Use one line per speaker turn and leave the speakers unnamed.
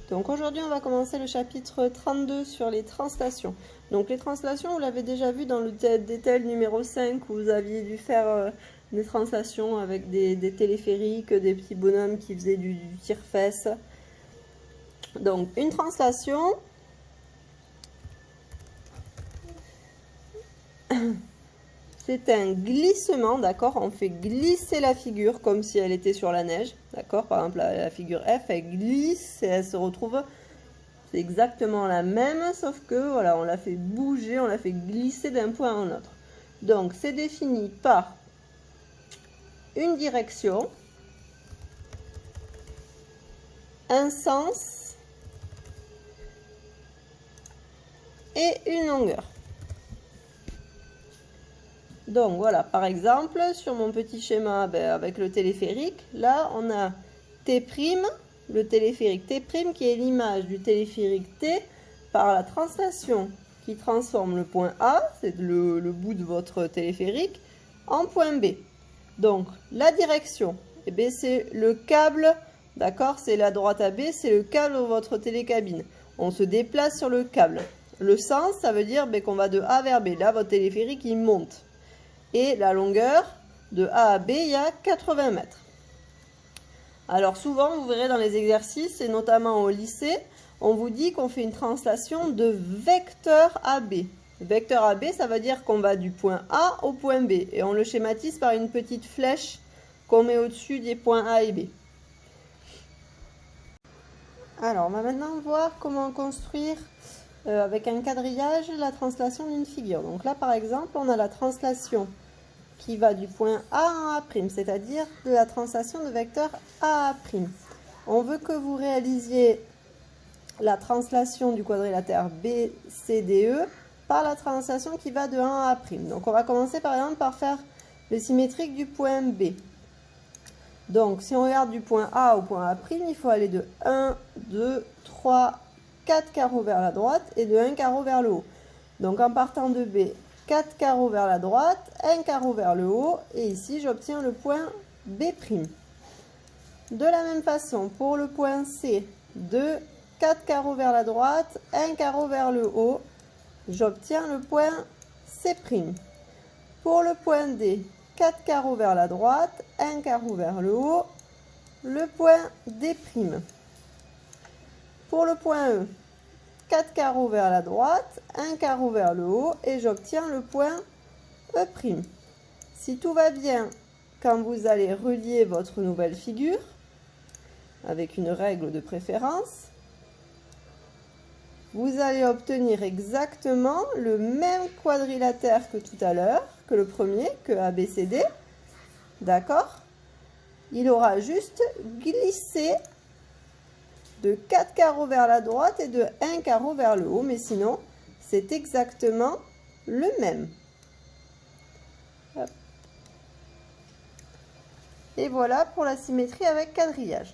Donc aujourd'hui, on va commencer le chapitre 32 sur les translations. Donc les translations, vous l'avez déjà vu dans le détail numéro 5 où vous aviez dû faire des translations avec des téléphériques, des petits bonhommes qui faisaient du tire-fesse. Donc une translation, c'est un glissement, d'accord? On fait glisser la figure comme si elle était sur la neige, d'accord? Par exemple, la figure F, elle glisse et elle se retrouve... C'est exactement la même, sauf que voilà, on l'a fait bouger, on l'a fait glisser d'un point à un autre. Donc, c'est défini par une direction, un sens et une longueur. Donc voilà, par exemple, sur mon petit schéma avec le téléphérique, là on a T', le téléphérique T' qui est l'image du téléphérique T par la translation qui transforme le point A, c'est le bout de votre téléphérique, en point B. Donc la direction, eh bien, c'est le câble, d'accord, c'est la droite AB, c'est le câble de votre télécabine. On se déplace sur le câble. Le sens, ça veut dire qu'on va de A vers B. Là, votre téléphérique, il monte. Et la longueur, de A à B, il y a 80 mètres. Alors souvent, vous verrez dans les exercices, et notamment au lycée, on vous dit qu'on fait une translation de vecteur AB. Vecteur AB, ça veut dire qu'on va du point A au point B. Et on le schématise par une petite flèche qu'on met au-dessus des points A et B. Alors, on va maintenant voir comment construire avec un quadrillage la translation d'une figure. Donc là, par exemple, on a la translation qui va du point A à A', c'est-à-dire de la translation de vecteur A à A'. On veut que vous réalisiez la translation du quadrilatère BCDE par la translation qui va de 1 à A'. Donc on va commencer par exemple par faire le symétrique du point B. Donc si on regarde du point A au point A', il faut aller de 1, 2, 3, 4 carreaux vers la droite et de 1 carreau vers le haut. Donc en partant de B, 4 carreaux vers la droite, 1 carreau vers le haut, et ici j'obtiens le point B'. De la même façon, pour le point C, 2, 4 carreaux vers la droite, 1 carreau vers le haut, j'obtiens le point C'. Pour le point D, 4 carreaux vers la droite, 1 carreau vers le haut, le point D'. Pour le point E, 4 carreaux vers la droite, 1 carreau vers le haut et j'obtiens le point E'. Si tout va bien, quand vous allez relier votre nouvelle figure, avec une règle de préférence, vous allez obtenir exactement le même quadrilatère que tout à l'heure, que le premier, que ABCD, d'accord? Il aura juste glissé de 4 carreaux vers la droite et de 1 carreau vers le haut, mais sinon, c'est exactement le même. Hop. Et voilà pour la symétrie avec quadrillage.